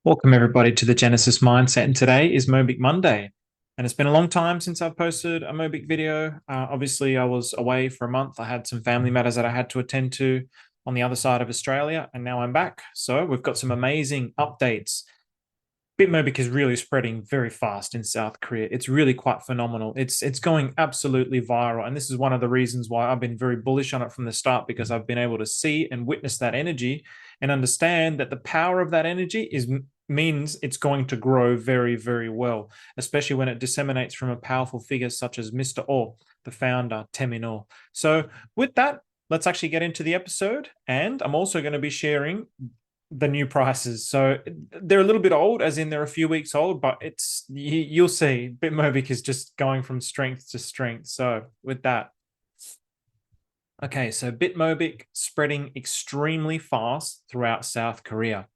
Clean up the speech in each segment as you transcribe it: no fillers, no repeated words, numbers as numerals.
Welcome everybody to the Genesis Mindset, and today is Mobick Monday. And it's been a long time since I've posted a Mobick video. Obviously, I was away for a month. I had some family matters that I had to attend to on the other side of Australia, and now I'm back. So we've got some amazing updates. BitMobick is really spreading very fast in South Korea. It's really quite phenomenal. It's going absolutely viral. And this is one of the reasons why I've been very bullish on it from the start, because I've been able to see and witness that energy and understand that the power of that energy means it's going to grow very, very well, especially when it disseminates from a powerful figure such as Mr. Oh, the founder, Tae Min Oh. So with that, let's actually get into the episode. And I'm also going to be sharing the new prices. So they're a little bit old, as in they're a few weeks old, but you'll see BitMobick is just going from strength to strength. So with that, okay, so BitMobick spreading extremely fast throughout South Korea.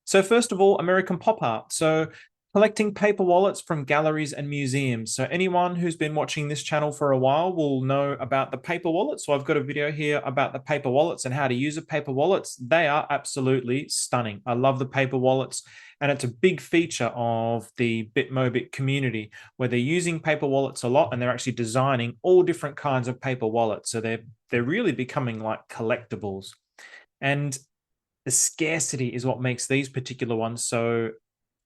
So first of all, American pop art. So collecting paper wallets from galleries and museums. So anyone who's been watching this channel for a while will know about the paper wallets. So I've got a video here about the paper wallets and how to use a paper wallets. They are absolutely stunning. I love the paper wallets, and it's a big feature of the BitMobick community, where they're using paper wallets a lot, and they're actually designing all different kinds of paper wallets. So they're really becoming like collectibles. And the scarcity is what makes these particular ones so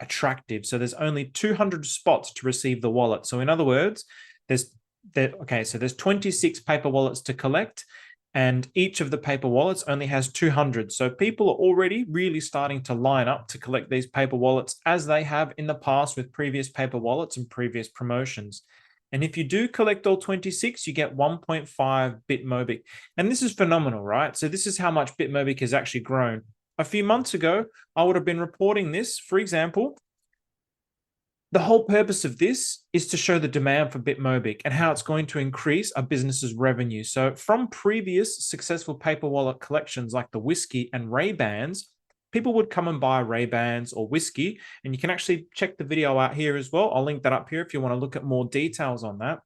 attractive. So there's only 200 spots to receive the wallet. So in other words, there's 26 paper wallets to collect, and each of the paper wallets only has 200. So people are already really starting to line up to collect these paper wallets, as they have in the past with previous paper wallets and previous promotions. And if you do collect all 26, you get 1.5 BitMobick. And this is phenomenal, right? So this is how much BitMobick has actually grown. A few months ago, I would have been reporting this. For example, the whole purpose of this is to show the demand for BitMobick and how it's going to increase a business's revenue. So from previous successful paper wallet collections like the Whiskey and Ray-Bans, people would come and buy Ray-Bans or Whiskey, and you can actually check the video out here as well. I'll link that up here if you want to look at more details on that.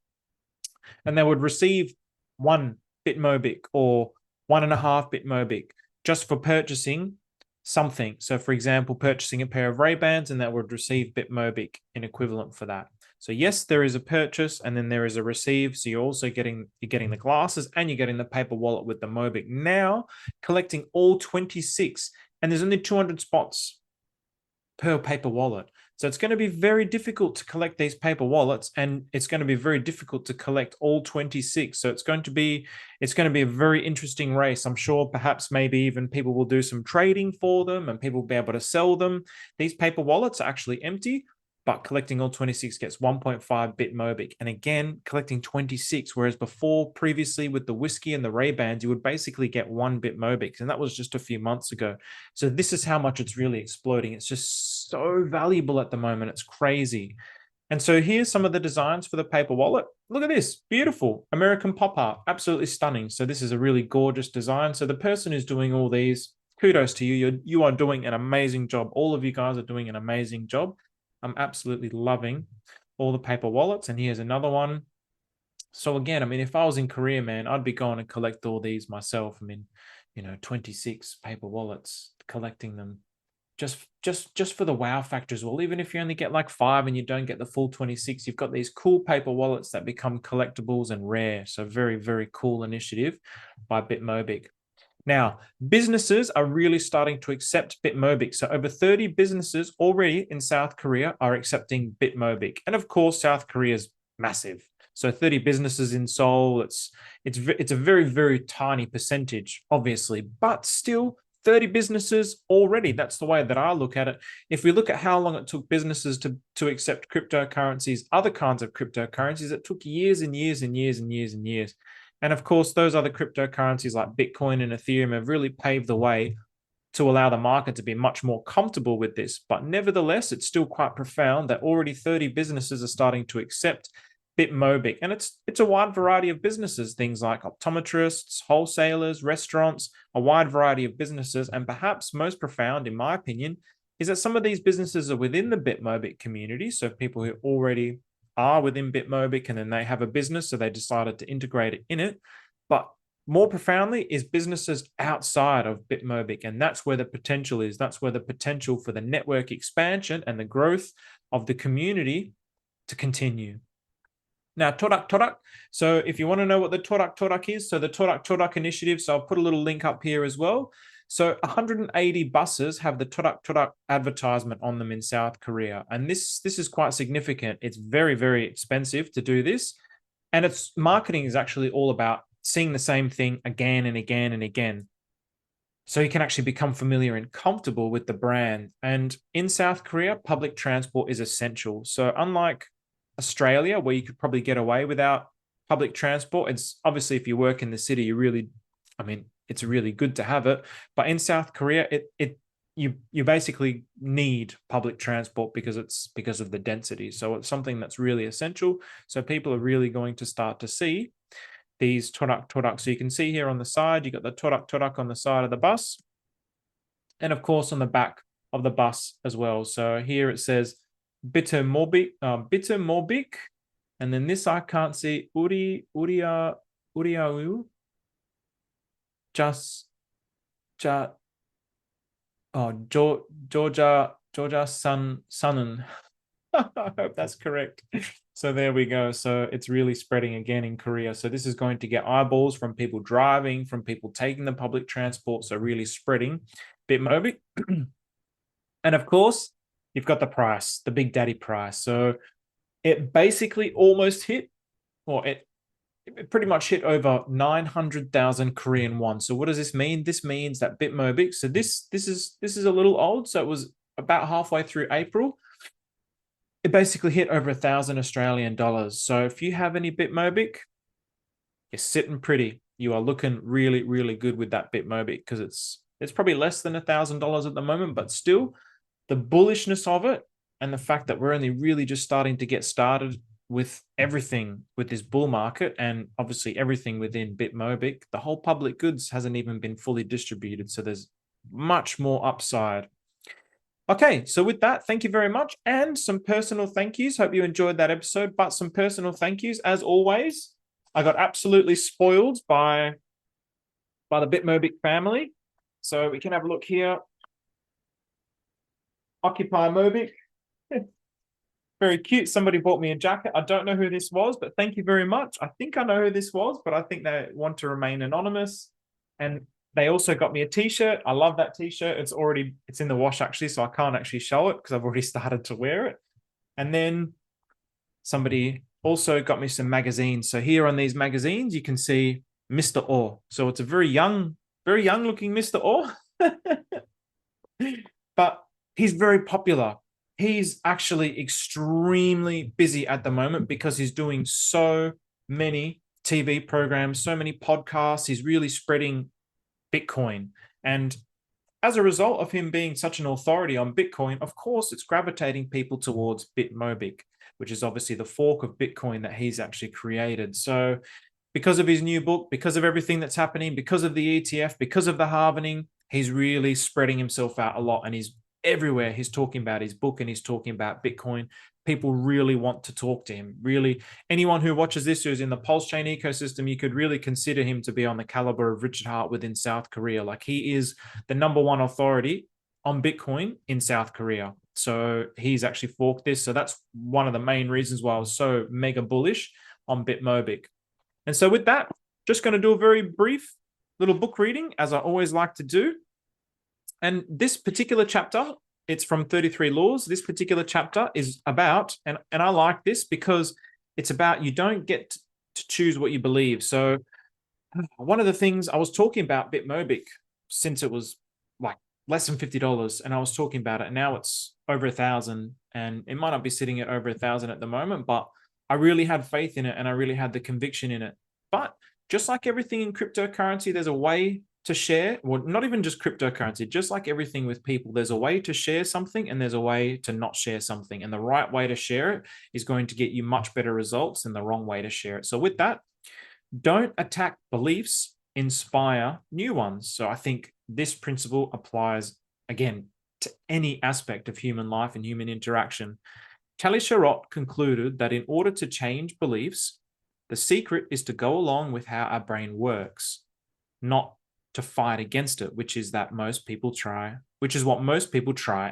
And they would receive 1 BitMobick or 1.5 BitMobick just for purchasing something. So for example, purchasing a pair of Ray-Bans, and that would receive BitMobick in equivalent for that. So yes, there is a purchase and then there is a receive. So you're getting the glasses and you're getting the paper wallet with the Mobick. Now collecting all 26, and there's only 200 spots per paper wallet. So it's going to be very difficult to collect these paper wallets, and it's going to be very difficult to collect all 26. So it's going to be a very interesting race. I'm sure perhaps maybe even people will do some trading for them and people will be able to sell them. These paper wallets are actually empty, but collecting all 26 gets 1.5 BitMobick. And again, collecting 26, whereas before, previously with the Whiskey and the Ray-Bans, you would basically get 1 BitMobick, and that was just a few months ago. So this is how much it's really exploding. It's just so valuable at the moment. It's crazy. And so here's some of the designs for the paper wallet. Look at this, beautiful American pop art, absolutely stunning. So this is a really gorgeous design. So the person who's doing all these, kudos to you. You are doing an amazing job. All of you guys are doing an amazing job. I'm absolutely loving all the paper wallets. And here's another one. So again, I mean, if I was in Korea, man, I'd be going to collect all these myself. I mean, 26 paper wallets, collecting them just for the wow factor as well. Even if you only get like 5 and you don't get the full 26, you've got these cool paper wallets that become collectibles and rare. So very, very cool initiative by BitMobick. Now, businesses are really starting to accept BitMobick. So over 30 businesses already in South Korea are accepting BitMobick. And of course, South Korea is massive. So 30 businesses in Seoul, it's a very, very tiny percentage, obviously, but still 30 businesses already. That's the way that I look at it. If we look at how long it took businesses to accept cryptocurrencies, other kinds of cryptocurrencies, it took years and years and years and years and years. And of course, those other cryptocurrencies like Bitcoin and Ethereum have really paved the way to allow the market to be much more comfortable with this. But nevertheless, it's still quite profound that already 30 businesses are starting to accept BitMobick. And it's a wide variety of businesses, things like optometrists, wholesalers, restaurants, a wide variety of businesses. And perhaps most profound, in my opinion, is that some of these businesses are within the BitMobick community. So people who already are within BitMobick, and then they have a business, so they decided to integrate it in it. But more profoundly is businesses outside of BitMobick. And that's where the potential is. That's where the potential for the network expansion and the growth of the community to continue. Now, Todak. So if you want to know what the Todak is, so the Todak initiative, so I'll put a little link up here as well. So 180 buses have the Todak advertisement on them in South Korea. And this is quite significant. It's very, very expensive to do this. And its marketing is actually all about seeing the same thing again and again and again. So you can actually become familiar and comfortable with the brand. And in South Korea, public transport is essential. So unlike Australia, where you could probably get away without public transport, it's obviously if you work in the city, it's really good to have it. But in South Korea, you basically need public transport because of the density. So it's something that's really essential. So people are really going to start to see these Todak. So you can see here on the side, you got the Todak on the side of the bus. And of course, on the back of the bus as well. So here it says, BTC Mobick. And then this I can't see, Uriau, Georgia Sanun. I hope that's correct. So there we go. So it's really spreading again in Korea. So this is going to get eyeballs from people driving, from people taking the public transport. So really spreading BitMobick. And of course, you've got the price, the big daddy price. So it basically almost hit, or it pretty much hit over 900,000 Korean won. So what does this mean? This means that BitMobick, so this is a little old. So it was about halfway through April. It basically hit over 1,000 Australian dollars. So if you have any BitMobick, you're sitting pretty. You are looking really, really good with that BitMobick because it's probably less than $1,000 at the moment, but still the bullishness of it and the fact that we're only really just starting to get started with everything with this bull market and obviously everything within BitMobick, the whole public goods hasn't even been fully distributed. So there's much more upside. Okay, so with that, thank you very much. And some personal thank yous. Hope you enjoyed that episode, but some personal thank yous. As always, I got absolutely spoiled by the BitMobick family. So we can have a look here. Occupy Mobick. Very cute. Somebody bought me a jacket. I don't know who this was, but thank you very much. I think I know who this was, but I think they want to remain anonymous. And they also got me a t-shirt. I love that t-shirt. It's in the wash actually, so I can't actually show it because I've already started to wear it. And then somebody also got me some magazines. So here on these magazines, you can see Mr. Oh. So it's a very young looking Mr. Oh. But he's very popular. He's actually extremely busy at the moment because he's doing so many TV programs, so many podcasts. He's really spreading Bitcoin. And as a result of him being such an authority on Bitcoin, of course, it's gravitating people towards BitMobick, which is obviously the fork of Bitcoin that he's actually created. So because of his new book, because of everything that's happening, because of the ETF, because of the halvening, he's really spreading himself out a lot and he's everywhere. He's talking about his book and he's talking about Bitcoin. People really want to talk to him. Really, anyone who watches this who's in the Pulse Chain ecosystem, you could really consider him to be on the caliber of Richard Hart within South Korea. Like he is the #1 authority on Bitcoin in South Korea. So he's actually forked this. So that's one of the main reasons why I was so mega bullish on BitMobick. And so with that, just going to do a very brief little book reading, as I always like to do. And this particular chapter, it's from 33 Laws. This particular chapter is about, and I like this because it's about you don't get to choose what you believe. So one of the things I was talking about BitMobick since it was like less than $50, and I was talking about it. And now it's over 1,000, and it might not be sitting at over 1,000 at the moment, but I really had faith in it and I really had the conviction in it. But just like everything in cryptocurrency, there's a way to share, well, not even just cryptocurrency, just like everything with people, there's a way to share something and there's a way to not share something. And the right way to share it is going to get you much better results than the wrong way to share it. So with that, don't attack beliefs, inspire new ones. So I think this principle applies, again, to any aspect of human life and human interaction. Tali Sharot concluded that in order to change beliefs, the secret is to go along with how our brain works. not to fight against it, which is what most people try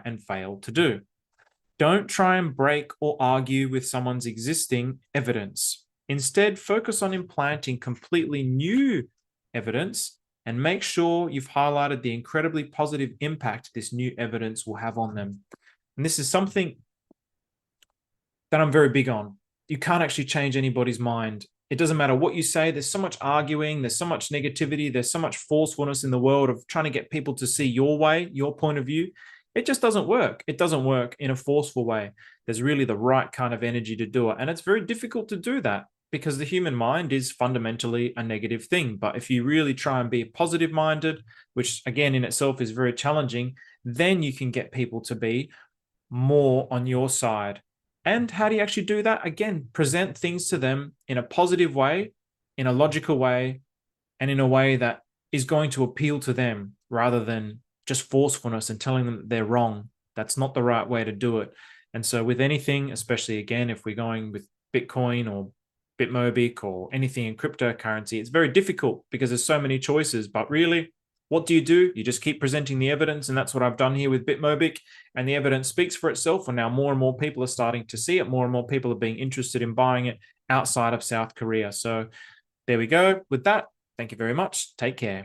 and fail to do. Don't try and break or argue with someone's existing evidence. Instead, focus on implanting completely new evidence and make sure you've highlighted the incredibly positive impact this new evidence will have on them. And this is something that I'm very big on. You can't actually change anybody's mind. It doesn't matter what you say. There's so much arguing. There's so much negativity. There's so much forcefulness in the world of trying to get people to see your way, your point of view. It just doesn't work. It doesn't work in a forceful way. There's really the right kind of energy to do it. And it's very difficult to do that because the human mind is fundamentally a negative thing. But if you really try and be positive minded, which again in itself is very challenging, then you can get people to be more on your side. And how do you actually do that? Again, present things to them in a positive way, in a logical way, and in a way that is going to appeal to them rather than just forcefulness and telling them that they're wrong. That's not the right way to do it. And so with anything, especially again, if we're going with Bitcoin or BitMobick or anything in cryptocurrency, it's very difficult because there's so many choices. But really, what do? You just keep presenting the evidence, and that's what I've done here with BitMobick, and the evidence speaks for itself, and now more and more people are starting to see it. More and more people are being interested in buying it outside of South Korea. So there we go. With that, thank you very much. Take care.